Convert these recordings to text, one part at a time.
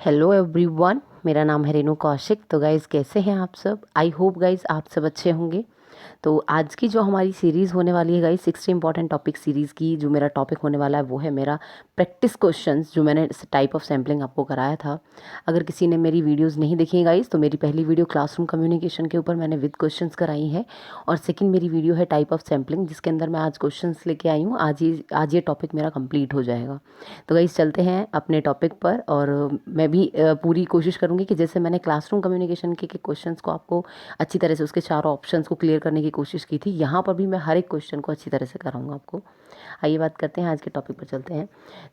Hello everyone, मेरा नाम है रेनू कौशिक। तो गाइज़ कैसे हैं आप सब? आई होप गाइज़ आप सब अच्छे होंगे। तो आज की जो हमारी सीरीज़ होने वाली है गाइस 60 इंपॉर्टेंट टॉपिक सीरीज़ की, जो मेरा टॉपिक होने वाला है वो है मेरा प्रैक्टिस क्वेश्चंस, जो मैंने टाइप ऑफ सैम्पलिंग आपको कराया था। अगर किसी ने मेरी वीडियोस नहीं देखी है गाइस, तो मेरी पहली वीडियो क्लासरूम कम्युनिकेशन के ऊपर मैंने विद क्वेश्चंस कराई है, और सेकंड मेरी वीडियो है टाइप ऑफ सैम्पलिंग, जिसके अंदर मैं आज क्वेश्चंस लेके आई हूँ। आज ये टॉपिक मेरा कंप्लीट हो जाएगा। तो गाइस चलते हैं अपने टॉपिक पर, और मैं भी पूरी कोशिश करूँगी कि जैसे मैंने क्लासरूम कम्युनिकेशन के क्वेश्चंस को आपको अच्छी तरह से उसके चारों ऑप्शंस को क्लियर करने की कोशिश की थी, यहाँ पर भी मैं हर एक क्वेश्चन को अच्छी तरह से कराऊंगा आपको। आइए बात करते हैं, आज के टॉपिक पर चलते हैं।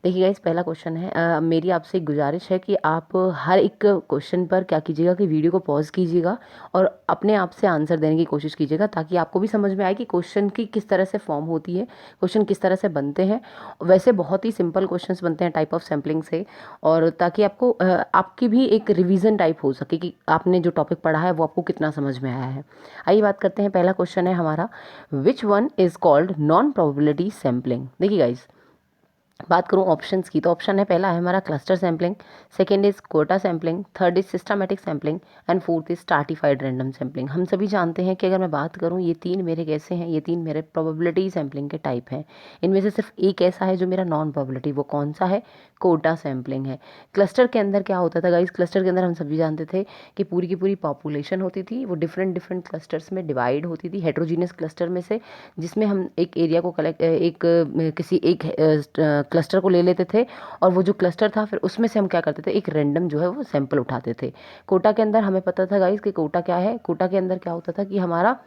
देखिए गाइस, पहला क्वेश्चन है, मेरी आपसे एक गुजारिश है कि आप हर एक क्वेश्चन पर क्या कीजिएगा कि वीडियो को पॉज कीजिएगा और अपने आप से आंसर देने की कोशिश कीजिएगा, ताकि आपको भी समझ में आए कि क्वेश्चन की किस तरह से फॉर्म होती है, क्वेश्चन किस तरह से बनते हैं। वैसे बहुत ही सिंपल क्वेश्चंस बनते हैं टाइप ऑफ सैम्पलिंग से, और ताकि आपको आपकी भी एक रिवीजन टाइप हो सके कि आपने जो टॉपिक पढ़ा है वो आपको कितना समझ में आया है। आइए बात करते हैं। पहला क्वेश्चन है हमारा, which one is called non probability sampling. देखिए गाइस, बात करूं ऑप्शंस की, तो ऑप्शन है, पहला है हमारा cluster sampling, second is quota sampling, third is systematic sampling, and fourth is stratified random sampling. हम सभी जानते हैं कि अगर मैं बात करूं, ये तीन मेरे कैसे हैं, ये तीन मेरे प्रोबेबिलिटी सैम्पलिंग के टाइप हैं। इनमें से सिर्फ एक ऐसा है जो मेरा नॉन प्रोबेबिलिटी, वो कौन सा है? कोटा सैम्पलिंग है। क्लस्टर के अंदर क्या होता था गाइस? क्लस्टर के अंदर हम सभी जानते थे कि पूरी की पूरी पॉपुलेशन होती थी, वो डिफरेंट डिफरेंट क्लस्टर्स में डिवाइड होती थी, हेट्रोजीनियस क्लस्टर में से, जिसमें हम एक एरिया को किसी एक क्लस्टर को ले लेते थे, और वो जो क्लस्टर था फिर उसमें से हम क्या करते थे, एक रैंडम जो है वो सैंपल उठाते थे। कोटा के अंदर हमें पता था गाइस कि कोटा क्या है। कोटा के अंदर क्या होता था कि हमारा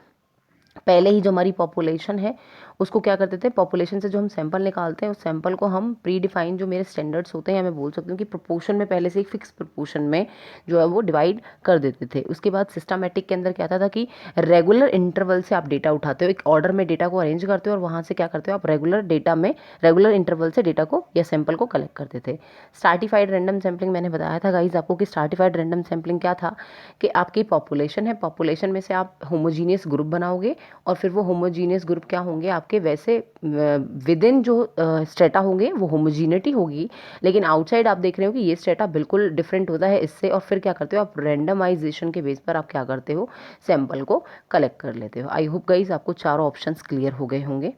पहले ही जो हमारी पॉपुलेशन है उसको क्या करते थे, पॉपुलेशन से जो हम सैंपल निकालते हैं उस सैंपल को हम प्री डिफाइंड जो मेरे स्टैंडर्ड्स होते हैं, या मैं बोल सकती हूँ कि प्रोपोर्शन में, पहले से एक फिक्स प्रोपोर्शन में जो है वो डिवाइड कर देते थे। उसके बाद सिस्टमैटिक के अंदर क्या था कि रेगुलर इंटरवल से आप डेटा उठाते हो, एक ऑर्डर में डेटा को अरेंज करते हो, और वहाँ से क्या करते हो आप रेगुलर इंटरवल से डेटा को या सैंपल को कलेक्ट करते थे। स्ट्रैटिफाइड रैंडम सैम्पलिंग मैंने बताया था गाइज आपको कि स्ट्रैटिफाइड रैंडम सैम्पलिंग क्या था, कि आपकी पॉपुलेशन है, पॉपुलेशन में से आप होमोजीनियस ग्रुप बनाओगे, और फिर वो होमोजीनियस ग्रुप क्या होंगे आपके, वैसे विद इन जो स्ट्रेटा होंगे वो होमोजीनिटी होगी, लेकिन आउटसाइड आप देख रहे हो कि ये स्ट्रेटा बिल्कुल डिफरेंट होता है इससे, और फिर क्या करते हो आप, रैंडमाइजेशन के बेस पर आप क्या करते हो, सैंपल को कलेक्ट कर लेते हो। आई होप गाइज आपको चारों ऑप्शंस क्लियर हो गए होंगे।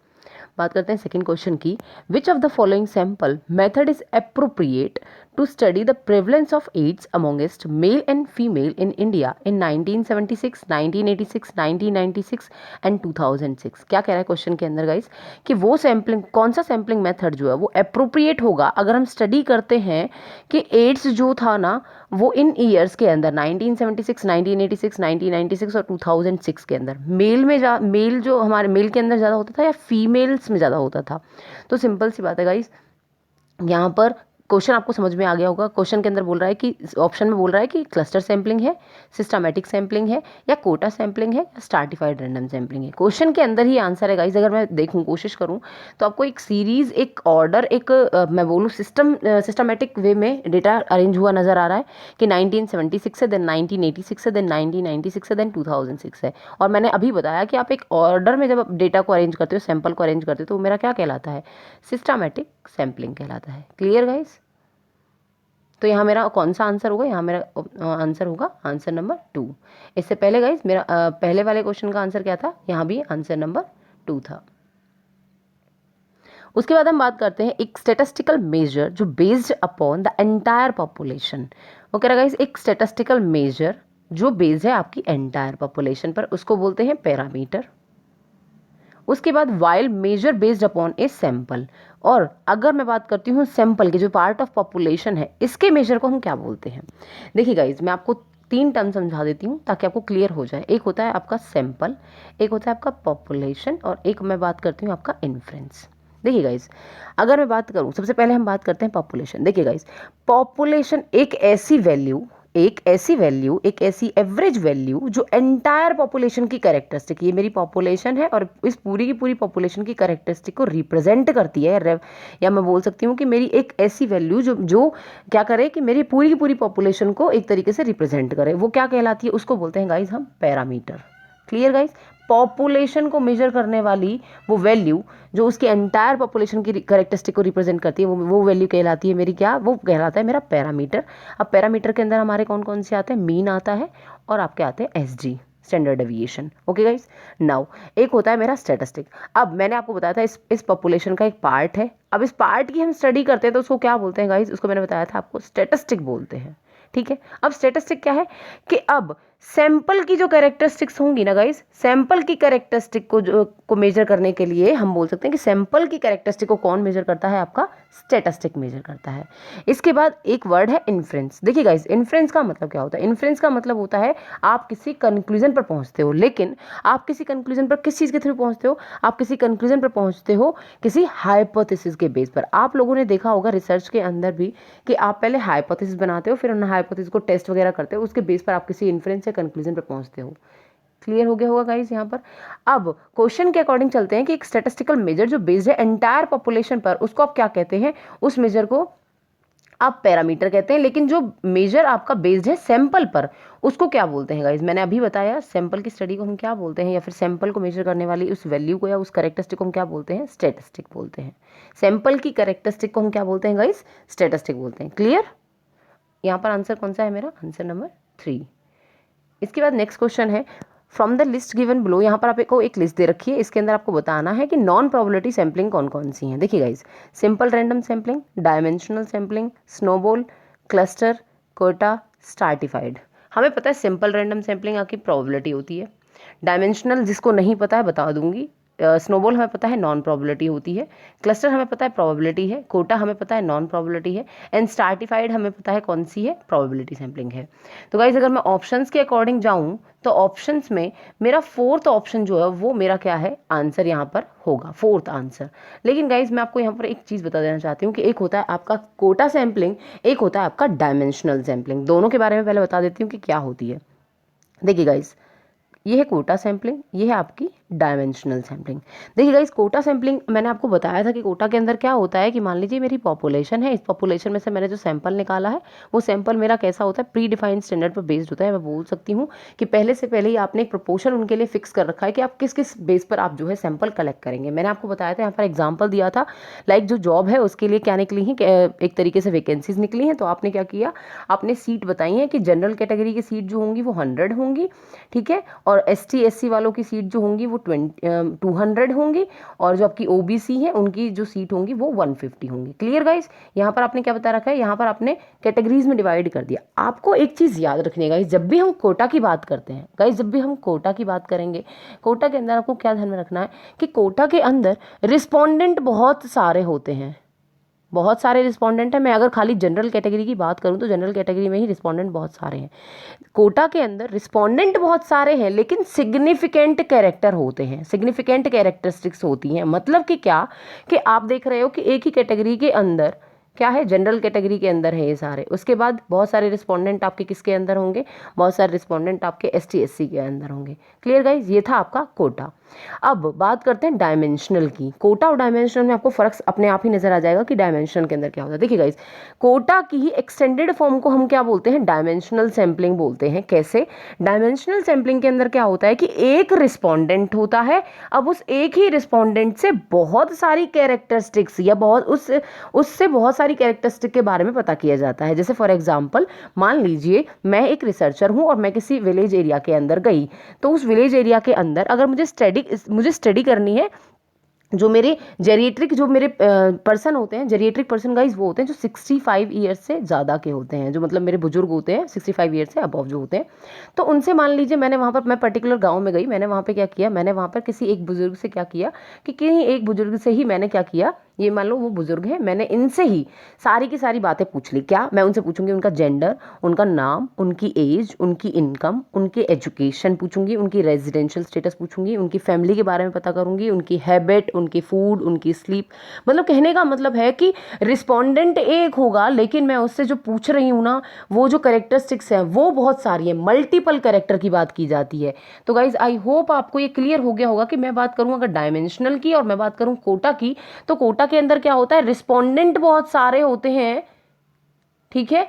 बात करते हैं सेकंड क्वेश्चन की, विच of the following sample method is appropriate to study the prevalence of AIDS amongst male and female in India in 1976, 1986, 1996 and 2006। क्या कह रहा है क्वेश्चन के अंदर गाइस, कि वो सैम्पलिंग, कौन सा सैम्पलिंग मेथड जो है वो अप्रोप्रिएट होगा अगर हम स्टडी करते हैं कि एड्स जो था ना वो इन ईयर्स के अंदर 1976, 1986, 1996 और 2006 के अंदर मेल जो हमारे मेल के अंदर ज़्यादा होता था या फीमेल्स में ज़्यादा होता था। तो सिंपल सी बात है गाइस, यहाँ पर क्वेश्चन आपको समझ में आ गया होगा। क्वेश्चन के अंदर बोल रहा है कि ऑप्शन में बोल रहा है कि क्लस्टर सैम्पलिंग है, सिस्टमैटिक सैम्पलिंग है, या कोटा सैम्पलिंग है, या स्ट्रैटिफाइड रैंडम सैम्पलिंग है। क्वेश्चन के अंदर ही आंसर है गाइस। अगर मैं देखूं, कोशिश करूं, तो आपको एक सीरीज, एक ऑर्डर, मैं बोलूं सिस्टमैटिक वे में डेटा अरेंज हुआ नजर आ रहा है कि 1976 है, देन 1986 है, देन 1996 है, देन 2006 है। और मैंने अभी बताया कि आप एक ऑर्डर में जब आप डेटा को अरेंज करते हो, सैंपल को अरेंज करते हो, तो वो मेरा क्या कहलाता है, सिस्टमैटिक सैम्पलिंग कहलाता है। Clear guys? तो यहाँ मेरा कौन सा आंसर होगा, यहाँ मेरा आंसर होगा आंसर नंबर 2। इससे पहले गाइस मेरा पहले वाले क्वेश्चन का आंसर क्या था, यहाँ भी आंसर नंबर 2 था। उसके बाद हम बात करते हैं एक स्टेटिस्टिकल मेजर जो based upon the entire population. वो कह रहा है गाइस, एक स्टेटिस्टिकल मेजर जो बेस्ड है आपकी एंटायर पॉपुलेशन पर, उसको बोलते हैं पैरामीटर। उसके बाद while measure based upon a sample, और अगर मैं बात करती हूँ सैंपल के जो पार्ट ऑफ पॉपुलेशन है, इसके मेजर को हम क्या बोलते हैं। देखिए गाइज, मैं आपको 3 टर्म समझा देती हूँ ताकि आपको क्लियर हो जाए। एक होता है आपका सैंपल, एक होता है आपका पॉपुलेशन, और एक मैं बात करती हूँ आपका इन्फ्रेंस। देखिए गाइज, अगर मैं बात करूँ, सबसे पहले हम बात करते हैं पॉपुलेशन। देखिए गाइज, पॉपुलेशन एक ऐसी वैल्यू, एक ऐसी एवरेज वैल्यू जो एंटायर पॉपुलेशन की कैरेक्टरिस्टिक, ये मेरी पॉपुलेशन है और इस पूरी की पूरी पॉपुलेशन की कैरेक्टरिस्टिक को रिप्रेजेंट करती है, या मैं बोल सकती हूँ कि मेरी एक ऐसी वैल्यू जो क्या करे कि मेरी पूरी की पूरी पॉपुलेशन को एक तरीके से रिप्रेजेंट करे, वो क्या कहलाती है, उसको बोलते हैं गाइज हम पैरामीटर। Clear guys? पॉपुलेशन को मेजर करने वाली वो वैल्यू जो उसके एंटायर पॉपुलेशन की कैरेक्टरिस्टिक को रिप्रेजेंट करती है वो वैल्यू कहलाती है मेरी क्या, वो कहलाता है मेरा पैरामीटर। अब पैरामीटर के अंदर हमारे कौन कौन से आते हैं, मीन आता है और आपके आते हैं SD, standard deviation. Okay guys, now एक होता है मेरा स्टैटिस्टिक। अब मैंने आपको बताया था इस पॉपुलेशन का एक पार्ट है, अब इस पार्ट की हम स्टडी करते हैं तो उसको क्या बोलते हैं गाइस, उसको मैंने बताया था आपको स्टैटिस्टिक बोलते हैं। ठीक है, अब स्टैटिस्टिक क्या है कि अब सैंपल की जो कैरेक्टरिस्टिक्स होंगी ना गाइस, सैंपल की कैरेक्टरिस्टिक को मेजर करने के लिए हम बोल सकते हैं कि सैंपल की कैरेक्टरिस्टिक को कौन मेजर करता है, आपका स्टैटिस्टिक मेजर करता है। इसके बाद एक वर्ड है इन्फ्रेंस। देखिए गाइस, इन्फ्रेंस का मतलब क्या होता है, इन्फ्रेंस का मतलब होता है आप किसी कंक्लूजन पर पहुंचते हो, लेकिन आप किसी कंक्लूजन पर किस चीज़ के थ्रू पहुंचते हो, आप किसी कंक्लूजन पर पहुंचते हो किसी हाइपोथेसिस के बेस पर। आप लोगों ने देखा होगा रिसर्च के अंदर भी कि आप पहले हाइपोथेसिस बनाते हो, फिर उन हाइपोथेसिस को टेस्ट वगैरह करते हो, उसके बेस पर आप किसी इन्फ्रेंस या कंक्लूजन पर पहुंचते हो। क्लियर हो गया होगा गाइस यहाँ पर। अब क्वेश्चन के अकॉर्डिंग चलते हैं कि एक स्टैटिस्टिकल मेजर जो बेस्ड है एंटायर पॉपुलेशन पर, उसको आप क्या कहते हैं, उस मेजर को आप पैरामीटर कहते हैं, लेकिन जो मेजर आपका बेस्ड है सैंपल पर उसको क्या बोलते हैं गाइस, मैंने अभी बताया सैंपल की स्टडी को हम क्या बोलते हैं, या फिर सैंपल को मेजर करने वाली उस वैल्यू को या उस कैरेक्टरिस्टिक को हम क्या बोलते हैं, स्टैटिस्टिक बोलते हैं। सैंपल की कैरेक्टरिस्टिक को हम क्या बोलते हैं गाइस, स्टैटिस्टिक बोलते हैं। क्लियर, यहाँ पर आंसर कौन सा है मेरा, आंसर नंबर 3। इसके बाद नेक्स्ट क्वेश्चन है from the list given below. यहाँ पर आपको एक लिस्ट दे रखी है, इसके अंदर आपको बताना है कि नॉन प्रोबेबिलिटी सैम्पलिंग कौन कौन सी हैं। देखिए guys, simple random sampling, dimensional sampling, snowball, cluster, quota, stratified. हमें पता है सिंपल रैंडम सैम्पलिंग आपकी प्रोबेबिलिटी होती है, डायमेंशनल जिसको नहीं पता है बता दूंगी, स्नोबॉल हमें पता है नॉन प्रोबेबिलिटी होती है, क्लस्टर हमें पता है प्रोबेबिलिटी है, कोटा हमें पता है नॉन प्रोबेबिलिटी है, एंड स्ट्रैटिफाइड हमें पता है कौन सी है, प्रोबेबिलिटी सैम्पलिंग है। तो गाइज अगर मैं ऑप्शंस के अकॉर्डिंग जाऊं तो ऑप्शंस में मेरा फोर्थ ऑप्शन जो है वो मेरा क्या है, आंसर यहाँ पर होगा, फोर्थ आंसर। लेकिन गाइज मैं आपको यहाँ पर एक चीज़ बता देना चाहती हूँ कि एक होता है आपका कोटा सैम्पलिंग, एक होता है आपका डायमेंशनल सैम्पलिंग। दोनों के बारे में पहले बता देती हूँ कि क्या होती है। देखिए गाइज, ये है कोटा सैम्पलिंग, ये है आपकी डायमेंशनल सैम्पलिंग। देखिए गाइस, कोटा सैम्पलिंग मैंने आपको बताया था कि कोटा के अंदर क्या होता है कि मान लीजिए मेरी पॉपुलेशन है, इस पॉपुलेशन में से मैंने जो सैंपल निकाला है वो सैंपल मेरा कैसा होता है, प्री डिफाइंड स्टैंडर्ड पर बेस्ड होता है। मैं बोल सकती हूँ कि पहले से पहले ही आपने एक प्रोपोर्शन उनके लिए फिक्स कर रखा है कि आप किस किस बेस पर आप जो है सैंपल कलेक्ट करेंगे। मैंने आपको बताया था, यहाँ पर एग्जाम्पल दिया था, लाइक जो जॉब है उसके लिए क्या निकली है, एक तरीके से वैकेंसीज निकली हैं, तो आपने क्या किया, आपने सीट बताई है कि जनरल कैटेगरी की सीट जो होंगी वो 100 होंगी, ठीक है, और ST SC वालों की सीट जो होंगी वो 200 होंगी, और जो आपकी OBC है उनकी जो सीट होंगी वो 150 होंगी। क्लियर गाइस, यहाँ पर आपने क्या बता रखा है, यहाँ पर आपने कैटेगरीज में डिवाइड कर दिया। आपको एक चीज़ याद रखनी है गाइस, जब भी हम कोटा की बात करते हैं गाइस, जब भी हम कोटा की बात करेंगे, कोटा के अंदर आपको क्या ध्यान में रखना है कि कोटा के अंदर रिस्पॉन्डेंट बहुत सारे होते हैं, बहुत सारे रिस्पॉन्डेंट हैं। मैं अगर खाली जनरल कैटेगरी की बात करूं तो जनरल कैटेगरी में ही रिस्पॉन्डेंट बहुत सारे हैं। कोटा के अंदर रिस्पॉन्डेंट बहुत सारे हैं लेकिन सिग्निफिकेंट कैरेक्टर होते हैं, सिग्निफिकेंट कैरेक्टरिस्टिक्स होती हैं। मतलब कि क्या, कि आप देख रहे हो कि एक ही कैटेगरी के अंदर क्या है, जनरल कैटेगरी के अंदर है ये सारे, उसके बाद बहुत सारे रिस्पॉन्डेंट आपके किसके अंदर होंगे, बहुत सारे रिस्पॉन्डेंट आपके ST SC के अंदर होंगे। क्लियर गाइज, ये था आपका कोटा। अब बात करते हैं डायमेंशनल की। कोटा और डायमेंशनल में आपको फर्क अपने आप ही नजर आ जाएगा कि डायमेंशनल के अंदर क्या होता है। देखिए गाइज, कोटा की ही एक्सटेंडेड फॉर्म को हम क्या बोलते हैं, डायमेंशनल सैम्पलिंग बोलते हैं। कैसे, डायमेंशनल सैम्पलिंग के अंदर क्या होता है कि एक रिस्पॉन्डेंट होता है, अब उस एक ही रिस्पॉन्डेंट से बहुत सारी कैरेक्टरिस्टिक्स या उससे बहुत सारी कैरेक्टरिस्टिक के बारे में पता किया जाता है। जैसे फॉर एग्जांपल मान लीजिए मैं एक रिसर्चर हूं और मैं किसी विलेज एरिया के अंदर गई, तो उस विलेज एरिया के अंदर अगर मुझे स्टडी करनी है, जो मेरे जेरिएट्रिक जो मेरे पर्सन होते हैं, जेरिएट्रिक पर्सन गाइज वो होते हैं जो 65 ईयर्स से ज़्यादा के होते हैं, जो मतलब मेरे बुजुर्ग होते हैं 65 ईयर्स से अबव जो होते हैं। तो उनसे मान लीजिए मैंने वहाँ पर, मैं पर्टिकुलर गांव में गई, मैंने वहाँ पे क्या किया, मैंने वहाँ पर किसी एक बुजुर्ग से क्या किया कि किन्हीं एक बुजुर्ग से ही मैंने क्या किया, ये मान लो वो बुजुर्ग हैं, मैंने इनसे ही सारी की सारी बातें पूछ ली। क्या, मैं उनसे पूछूंगी उनका जेंडर, उनका नाम, उनकी एज, उनकी इनकम, उनके एजुकेशन पूछूंगी, उनकी रेजिडेंशियल स्टेटस पूछूंगी, उनकी फैमिली के बारे में पता करूंगी, उनकी हैबिट, उनकी फूड, उनकी स्लीप। मतलब कहने का मतलब है कि रिस्पॉन्डेंट एक होगा लेकिन मैं उससे जो पूछ रही हूँ ना, वो जो कैरेक्टरिस्टिक्स हैं वो बहुत सारी है, मल्टीपल कैरेक्टर की बात की जाती है। तो गाइज आई होप आपको ये क्लियर हो गया होगा कि मैं बात करूँ अगर डायमेंशनल की और मैं बात करूँ कोटा की, तो कोटा के अंदर क्या होता है, रिस्पॉन्डेंट बहुत सारे होते हैं, ठीक है,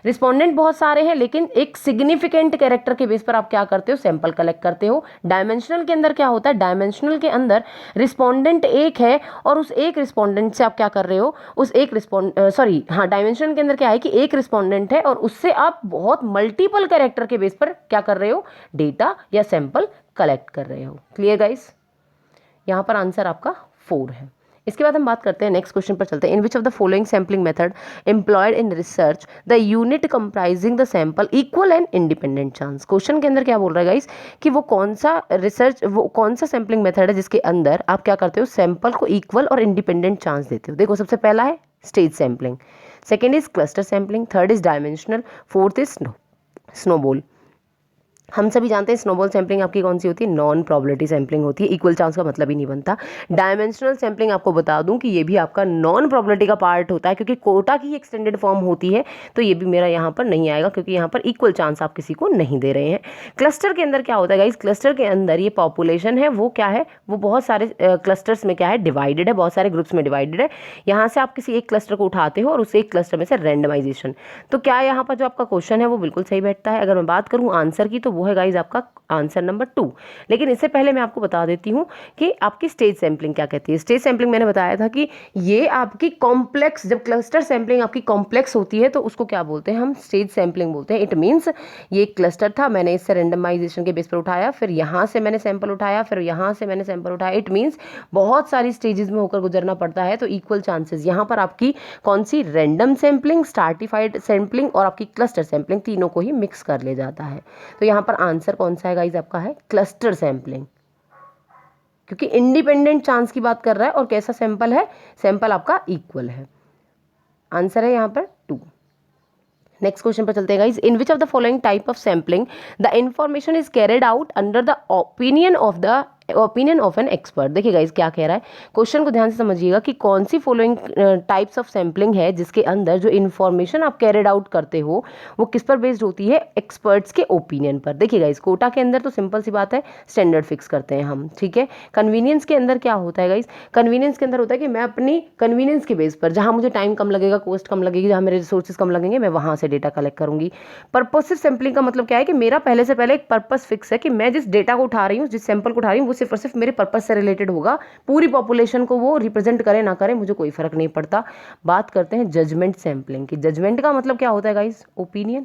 रिस्पोंडेंट बहुत सारे हैं, लेकिन एक सिग्निफिकेंट कैरेक्टर के बेस पर आप क्या करते हो, सैंपल कलेक्ट करते हो। डायमेंशनल के अंदर क्या होता है, डायमेंशनल के अंदर रिस्पोंडेंट एक है और उस एक रिस्पोंडेंट से आप क्या कर रहे हो, उस एक डायमेंशनल के अंदर क्या है कि एक रिस्पोंडेंट है और उससे आप बहुत मल्टीपल कैरेक्टर के बेस पर क्या कर रहे हो, डेटा या सैंपल कलेक्ट कर रहे हो। क्लियर गाइस, यहाँ पर आंसर आपका 4 है। इसके बाद हम बात करते हैं नेक्स्ट क्वेश्चन पर चलते हैं। In which of the following sampling method employed in research the unit comprising the sample equal and independent chance. Question के अंदर क्या बोल रहा है गाइस कि वो कौन सा सैम्पलिंग मेथड है जिसके अंदर आप क्या करते हो, सैंपल को इक्वल और इंडिपेंडेंट चांस देते हो। देखो, सबसे पहला है stage sampling, second is cluster sampling, third is dimensional, fourth is snowball. हम सभी जानते हैं स्नोबॉल सैम्पलिंग आपकी कौन सी होती है, नॉन प्रोबेबिलिटी सैम्पलिंग होती है, इक्वल चांस का मतलब ही नहीं बनता। डायमेंशनल सैम्पलिंग आपको बता दूं कि ये भी आपका नॉन प्रोबेबिलिटी का पार्ट होता है, क्योंकि कोटा की एक्सटेंडेड फॉर्म होती है, तो ये भी मेरा यहाँ पर नहीं आएगा क्योंकि यहाँ पर इक्वल चांस आप किसी को नहीं दे रहे हैं। क्लस्टर के अंदर क्या होता है गाइस, क्लस्टर के अंदर ये पॉपुलेशन है वो क्या है, वो बहुत सारे क्लस्टर्स में क्या है, डिवाइडेड है, बहुत सारे ग्रुप्स में डिवाइडेड है। यहाँ से आप किसी एक क्लस्टर को उठाते हो और उस एक क्लस्टर में से रैंडमाइजेशन। तो क्या यहाँ पर जो आपका क्वेश्चन है वो बिल्कुल सही बैठता है। अगर मैं बात करूँ आंसर की तो वो है गाइस आपका आंसर नंबर 2। लेकिन इससे पहले मैं आपको बता देती हूँ कि आपकी स्टेज सैम्पलिंग क्या कहती है। स्टेज सैम्पलिंग मैंने बताया था कि ये आपकी कॉम्प्लेक्स, जब क्लस्टर सैम्पलिंग आपकी कॉम्प्लेक्स होती है तो उसको क्या बोलते हैं, हम स्टेज सैम्पलिंग बोलते हैं। इट मीन्स ये एक क्लस्टर था, मैंने इससे रेंडमाइजेशन के बेस पर उठाया, फिर यहाँ से मैंने सैंपल उठाया, फिर यहाँ से मैंने सैंपल उठाया। इट मीन्स बहुत सारी स्टेजेस में होकर गुजरना पड़ता है, तो इक्वल चांसेस। यहाँ पर आपकी कौन सी, रैंडम सैम्पलिंग, स्ट्रैटिफाइड सैम्पलिंग और आपकी क्लस्टर सैम्पलिंग, तीनों को ही मिक्स कर लिया जाता है। तो यहाँ पर आंसर कौन सा है गाइस आपका, है क्लस्टर सैम्पलिंग, क्योंकि इंडिपेंडेंट चांस की बात कर रहा है और कैसा सैंपल है, सैंपल आपका इक्वल है। आंसर है यहाँ पर 2। नेक्स्ट क्वेश्चन पर चलते हैं guys. In which of the following type of sampling the information is carried out under the opinion of an expert. देखिए गाइस क्या कह रहा है, क्वेश्चन को ध्यान से समझिएगा कि कौन सी फॉलोइंग टाइप्स ऑफ सैम्पलिंग है जिसके अंदर जो इन्फॉर्मेशन आप कैरिड आउट करते हो वो किस पर बेस्ड होती है, एक्सपर्ट्स के ओपिनियन पर। देखिए गाइस, कोटा के अंदर तो सिंपल सी बात है, स्टैंडर्ड फिक्स करते हैं हम, ठीक है। कन्वीनियंस के अंदर क्या होता है गाइस, कन्वीनियंस के अंदर होता है कि मैं अपनी कन्वीनियंस के बेस पर, जहां मुझे टाइम कम लगेगा, कॉस्ट कम लगेगी, जहां मेरे रिसोर्सेज कम लगेंगे, मैं वहां से डेटा कलेक्ट करूंगी। पर्पसिव सैम्पलिंग का मतलब क्या है कि मेरा पहले से पहले एक पर्पस फिक्स है कि मैं जिस डेटा को उठा रही हूँ, जिस सैंपल को उठा रही हूँ, वो सिर्फ और सिर्फ मेरे पर्पस से रिलेटेड होगा। पूरी पॉपुलेशन को वो रिप्रेजेंट करे ना करे मुझे कोई फर्क नहीं पड़ता। बात करते हैं जजमेंट सैम्पलिंग की। जजमेंट का मतलब क्या होता है गाइस, ओपिनियन।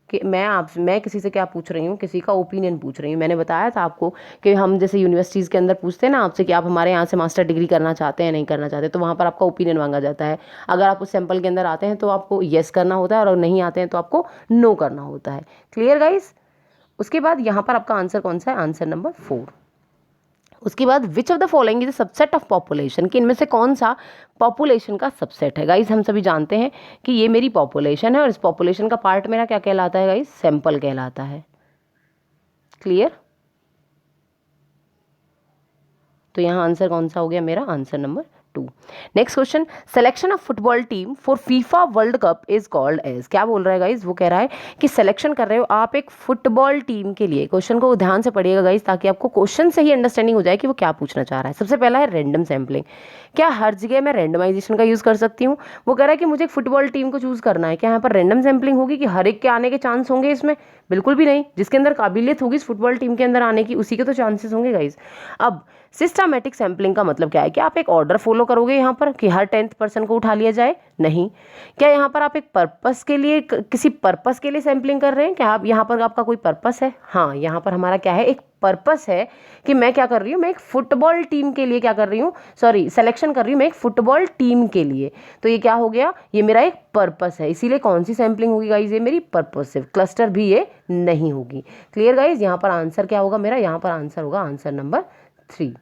कि मैं किसी से क्या पूछ रही हूँ, किसी का ओपिनियन पूछ रही हूँ। मैंने बताया था आपको कि हम जैसे यूनिवर्सिटीज़ के अंदर पूछते हैं ना आपसे कि आप हमारे यहाँ से मास्टर डिग्री करना चाहते हैं नहीं करना चाहते, तो वहाँ पर आपका ओपिनियन मांगा जाता है। अगर आप उस सैंपल के अंदर आते हैं तो आपको येस करना होता है और नहीं आते हैं तो आपको नो करना होता है। Clear guys. उसके बाद यहाँ पर आपका आंसर कौन सा है, आंसर नंबर 4। उसके बाद विच of the following is subset of population, कि इनमें से कौन सा पॉपुलेशन का सबसेट है। गाइस हम सभी जानते हैं कि ये मेरी पॉपुलेशन है और इस पॉपुलेशन का पार्ट मेरा क्या कहलाता है गाइस, सैंपल कहलाता है। क्लियर। तो यहाँ आंसर कौन सा हो गया मेरा, answer number 2। Next question, selection of football team for FIFA World Cup is called as. क्या बोल रहा है गाइस, वो कह रहा है कि सिलेक्शन कर रहे हो आप एक फुटबॉल टीम के लिए। क्वेश्चन को ध्यान से पढ़िएगा गाइस ताकि आपको क्वेश्चन से ही अंडरस्टैंडिंग हो जाए कि वो क्या पूछना चाह रहा है। सबसे पहला है रैंडम सैम्पलिंग। क्या हर जगह मैं रैंडमाइजेशन का यूज कर सकती हूँ। वो कह रहा है कि मुझे एक फुटबॉल टीम को चूज करना है, क्या यहाँ पर रैंडम सैम्पलिंग होगी कि हर एक के आने के चांस होंगे इसमें, बिल्कुल भी नहीं। जिसके अंदर काबिलियत होगी इस फुटबॉल टीम के अंदर आने की उसी के तो चांसेस होंगे गाइस। अब सिस्टमैटिक सैम्पलिंग का मतलब क्या है कि आप एक ऑर्डर फॉलो करोगे यहाँ पर कि हर 10th पर्सन को उठा लिया जाए, नहीं। क्या यहाँ पर आप एक पर्पस के लिए, किसी पर्पस के लिए सैम्पलिंग कर रहे हैं, क्या आप यहाँ पर आपका कोई पर्पस है। हाँ, यहाँ पर हमारा क्या है, एक पर्पस है कि मैं क्या कर रही हूँ, मैं एक फुटबॉल टीम के लिए क्या कर रही हूँ, सिलेक्शन कर रही हूँ मैं एक फुटबॉल टीम के लिए। तो ये क्या हो गया, ये मेरा एक पर्पस है, इसीलिए कौन सी सैम्पलिंग होगी गाइज, ये मेरी पर्पसिव। क्लस्टर भी ये नहीं होगी। Clear guys. यहाँ पर आंसर क्या होगा मेरा, यहाँ पर आंसर होगा आंसर नंबर 3।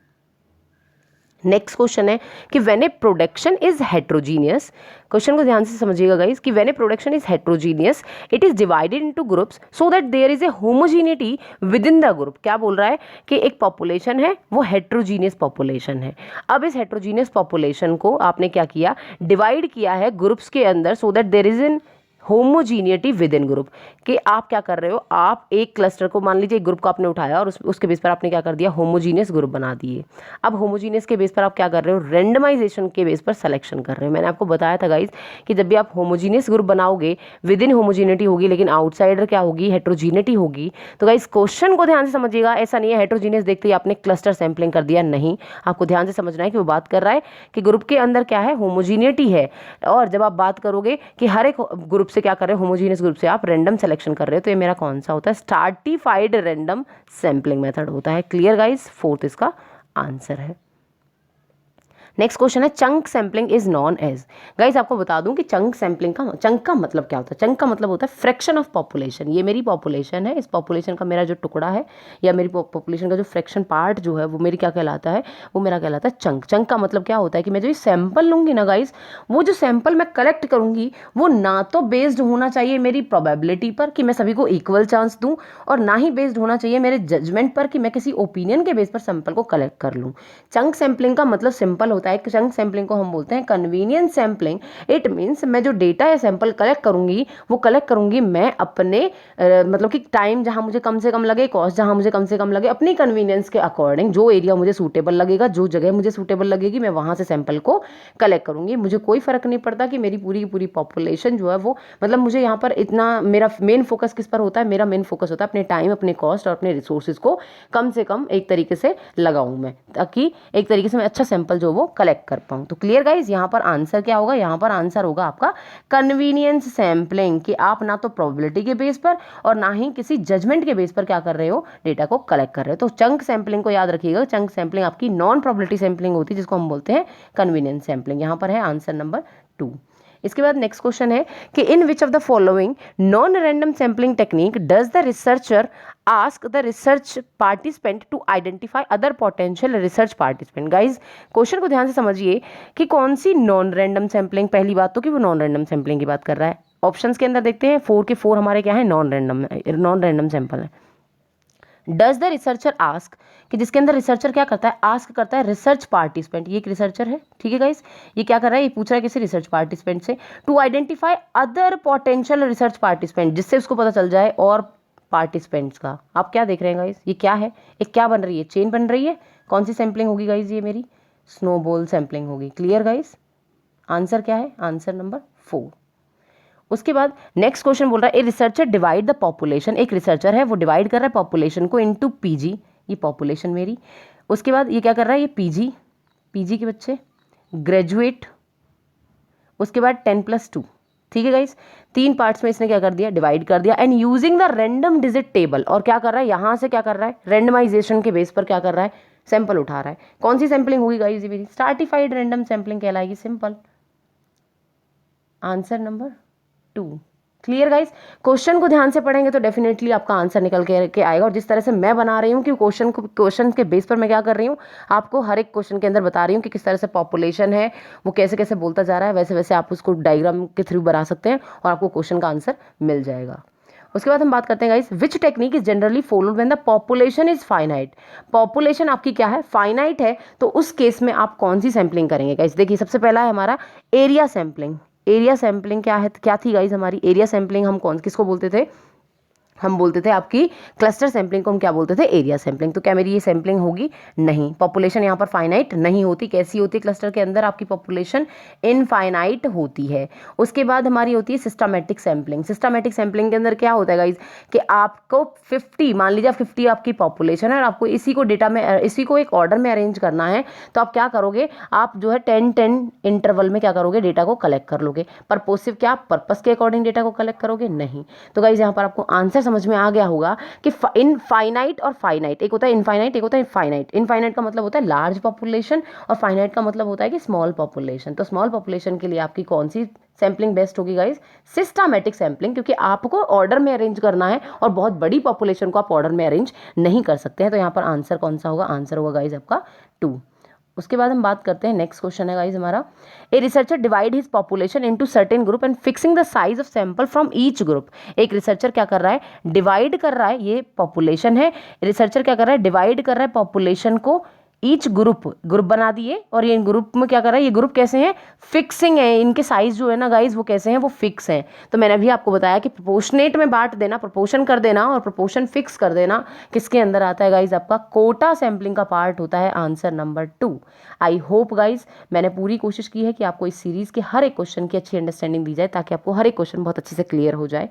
नेक्स्ट क्वेश्चन है कि when a production is heterogeneous. Question को ध्यान से समझिएगा गाइस कि when a production is heterogeneous it is divided into groups so that there is a homogeneity with in the group. क्या बोल रहा है कि एक पॉपुलेशन है वो हेट्रोजीनियस पॉपुलेशन है। अब इस हेट्रोजीनियस पॉपुलेशन को आपने क्या किया, डिवाइड किया है ग्रुप्स के अंदर, so that there is in homogeneity within group, कि आप क्या कर रहे हो, आप एक क्लस्टर को, मान लीजिए एक ग्रुप को आपने उठाया और उसके बेस पर आपने क्या कर दिया, होमोजीनियस ग्रुप बना दिए। अब होमोजीनियस के बेस पर आप क्या कर रहे हो, रेंडमाइजेशन के बेस पर सिलेक्शन कर रहे हो। मैंने आपको बताया था गाइज कि जब भी आप होमोजीनियस ग्रुप बनाओगे विद इन होमोजीनियटी होगी, लेकिन आउटसाइडर क्या होगी, हेट्रोजीनियटी होगी। तो गाइज क्वेश्चन को ध्यान से समझिएगा, ऐसा नहीं है हेट्रोजीनियस देखते ही आपने क्लस्टर सैंपलिंग कर दिया, नहीं, आपको ध्यान से समझना है कि वो बात कर रहा है कि ग्रुप के अंदर क्या है, होमोजीनियटी है। और जब आप बात करोगे कि हर एक ग्रुप से क्या कर रहे हो, होमोजीनियस ग्रुप से आप रैंडम सिलेक्शन कर रहे हो, तो ये मेरा कौन सा होता है, स्ट्रैटिफाइड रैंडम सैंपलिंग मेथड होता है। क्लियर गाइस, फोर्थ इसका आंसर है। नेक्स्ट क्वेश्चन है, chunk sampling is non age. Guys आपको बता दूं कि चंक सैम्पलिंग का, चंक का मतलब क्या होता है, चंक का मतलब होता है फ्रैक्शन ऑफ पॉपुलेशन। ये मेरी पॉपुलेशन है, इस पॉपुलेशन का मेरा जो टुकड़ा है या मेरी पॉपुलेशन का जो फ्रैक्शन पार्ट जो है वो मेरी क्या कहलाता है, वो मेरा कहलाता है चंक। चंक का मतलब क्या होता है कि मैं जो ये सैंपल लूंगी ना गाइज, वो जो सैंपल मैं कलेक्ट करूंगी वो ना तो बेस्ड होना चाहिए मेरी प्रोबेबिलिटी पर कि मैं सभी को इक्वल चांस दूं, और ना ही बेस्ड होना चाहिए मेरे जजमेंट पर कि मैं किसी ओपिनियन के बेस पर सैंपल को कलेक्ट कर लूं। चंक सैंपलिंग का मतलब सिंपल होता है, चंक सैंपलिंग को हम बोलते हैं कन्वीनियंस सैंपलिंग। इट मींस मैं जो डेटा या सैंपल कलेक्ट करूंगी वो कलेक्ट करूंगी मैं अपने मतलब कि टाइम जहां मुझे कम से कम लगे, कॉस्ट जहां मुझे कम से कम लगे, अपनी कन्वीनियंस के अकॉर्डिंग, जो एरिया मुझे सूटेबल लगेगा, जो जगह मुझे सूटेबल लगेगी, मैं वहां से सैंपल को कलेक्ट करूंगी। मुझे कोई फर्क नहीं पड़ता कि मेरी पूरी की पूरी पॉपुलेशन जो है वो, मतलब मुझे यहाँ पर इतना, मेरा मेन फोकस किस पर होता है, मेरा मेन फोकस होता है अपने टाइम, अपने कॉस्ट और अपने रिसोर्सेज को कम से कम एक तरीके से लगाऊं मैं, ताकि एक तरीके से मैं अच्छा सैंपल जो वो कलेक्ट कर पाऊं। तो क्लियर गाइज, यहाँ पर आंसर क्या होगा, यहाँ पर आंसर होगा आपका कन्वीनियंस सैंपलिंग, कि आप ना तो प्रोबेबिलिटी के बेस पर और ना ही किसी जजमेंट के बेस पर क्या कर रहे हो, डेटा को कलेक्ट कर रहे हो। तो चंक सैंपलिंग को याद रखिएगा, चंक सैंपलिंग आपकी नॉन प्रोबेबिलिटी सैंपलिंग होती है, जिसको हम बोलते हैं कन्वीनियंस सैंपलिंग। यहाँ पर है आंसर नंबर 2। इसके बाद नेक्स्ट क्वेश्चन है कि in which of the following non random sampling technique does the researcher ask the research participant to identify other potential research participant. Guys question को ध्यान से समझिए कि कौन सी नॉन रैंडम सैंपलिंग, पहली बात तो कि वो नॉन रैंडम सैंपलिंग की बात कर रहा है। ऑप्शंस के अंदर देखते हैं, 4 के 4 हमारे क्या है, नॉन रैंडम सैंपल है। डज द रिसर्चर आस्क, कि जिसके अंदर रिसर्चर क्या करता है, आस्क करता है रिसर्च पार्टिसिपेंट, ये एक रिसर्चर है, ठीक है गाइस, ये क्या कर रहा है, ये पूछ रहा है किसी रिसर्च पार्टिसिपेंट से, to identify other potential research participant, जिससे उसको पता चल जाए और पार्टिसिपेंट्स का। आप क्या देख रहे हैं गाइस, ये क्या है, एक क्या बन रही है, चेन बन रही है। कौन सी सैंपलिंग होगी गाइस, ये मेरी स्नोबॉल सैंपलिंग होगी। क्लियर गाइस, आंसर क्या है, आंसर नंबर 4। उसके बाद नेक्स्ट क्वेश्चन बोल रहा है, a researcher divide the population, एक रिसर्चर है वो डिवाइड कर रहा है पॉपुलेशन को इनटू पीजी, ये पॉपुलेशन मेरी। उसके बाद ये क्या कर रहा है, ये पीजी के बच्चे, ग्रेजुएट, उसके बाद 10+2, ठीक है गाइस, 3 पार्ट्स में इसने क्या कर दिया, डिवाइड कर दिया। And using the random digit table, और क्या कर रहा है, यहां से क्या कर रहा है, रैंडमाइजेशन के बेस पर क्या कर रहा है, सैंपल उठा रहा है। कौन सी सैंपलिंग होगी गाइस, ये मेरी स्ट्रैटिफाइड रैंडम सैंपलिंग कहलाएगी, simple, answer number 2। Clear guys, question को ध्यान से पढ़ेंगे तो डेफिनेटली आपका आंसर निकल के आएगा। और जिस तरह से मैं बना रही हूँ कि क्वेश्चन के बेस पर मैं क्या कर रही हूँ, आपको हर एक क्वेश्चन के अंदर बता रही हूँ कि किस तरह से पॉपुलेशन है वो कैसे कैसे बोलता जा रहा है, वैसे वैसे आप उसको डायग्राम के थ्रू बना सकते हैं और आपको क्वेश्चन का आंसर मिल जाएगा। उसके बाद हम बात करते हैं guys, which technique is generally followed when the population is finite. Population आपकी क्या है, फाइनाइट है, तो उस केस में आप कौन सी सैंपलिंग करेंगे गाइस। देखिए सबसे पहला है हमारा एरिया सैंपलिंग। एरिया सैंपलिंग क्या है, क्या थी गाइज हमारी एरिया सैंपलिंग, हम किसको बोलते थे, हम बोलते थे आपकी क्लस्टर सैंपलिंग को हम क्या बोलते थे, एरिया सैंपलिंग। तो क्या मेरी ये सैंपलिंग होगी, नहीं, पॉपुलेशन यहाँ पर फाइनाइट नहीं होती। कैसी होती है, क्लस्टर के अंदर आपकी पॉपुलेशन इनफाइनाइट होती है। उसके बाद हमारी होती है सिस्टमैटिक सैंपलिंग। सिस्टमैटिक सैंपलिंग के अंदर क्या होता है गाइज कि आपको 50, मान लीजिए 50 आपकी पॉपुलेशन है और आपको इसी को डेटा में, इसी को एक ऑर्डर में अरेंज करना है, तो आप क्या करोगे, आप जो है 10-10 इंटरवल में क्या करोगे, डेटा को कलेक्ट कर लोगे। पर्पोसिव क्या, पर्पस के अकॉर्डिंग डेटा को कलेक्ट करोगे, नहीं। तो गाइज यहाँ पर आपको आंसर समझ में आ गया होगा कि इनफाइनाइट और फाइनाइट, एक होता है इनफाइनाइट, एक होता है फाइनाइट। इनफाइनाइट का मतलब होता है लार्ज पॉपुलेशन और फाइनाइट का मतलब होता है कि स्मॉल पॉपुलेशन। तो स्मॉल पॉपुलेशन के लिए आपकी कौन सी सैंपलिंग बेस्ट होगी गाइस, सिस्टमैटिक सैंपलिंग, क्योंकि आपको ऑर्डर में अरेंज करना है और बहुत बड़ी पॉपुलेशन को आप ऑर्डर में अरेंज नहीं कर सकते हैं। तो यहाँ पर आंसर कौन सा होगा, आंसर होगा गाइस आपका 2। उसके बाद हम बात करते हैं, नेक्स्ट क्वेश्चन है गाइस हमारा, a researcher divide his population into certain group and fixing the size of sample from each group. एक रिसर्चर क्या कर रहा है, डिवाइड कर रहा है, ये पॉपुलेशन है, रिसर्चर क्या कर रहा है, डिवाइड कर रहा है पॉपुलेशन को ईच ग्रुप बना दिए और ये ग्रुप में क्या कर रहा है, ये ग्रुप कैसे हैं, फिक्सिंग है, इनके साइज जो है ना गाइज वो कैसे हैं, वो फिक्स हैं। तो मैंने अभी आपको बताया कि प्रोपोर्शनेट में बांट देना, प्रोपोर्शन कर देना और प्रोपोर्शन फिक्स कर देना किसके अंदर आता है गाइज, आपका कोटा सैम्पलिंग का पार्ट होता है answer number 2। I hope guys मैंने पूरी कोशिश की है कि आपको इस सीरीज़ के हर एक क्वेश्चन की अच्छी अंडरस्टैंडिंग दी जाए ताकि आपको हर एक क्वेश्चन बहुत अच्छे से क्लियर हो जाए।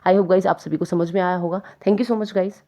आई होप गाइज आप सभी को समझ में आया होगा। Thank you so much guys.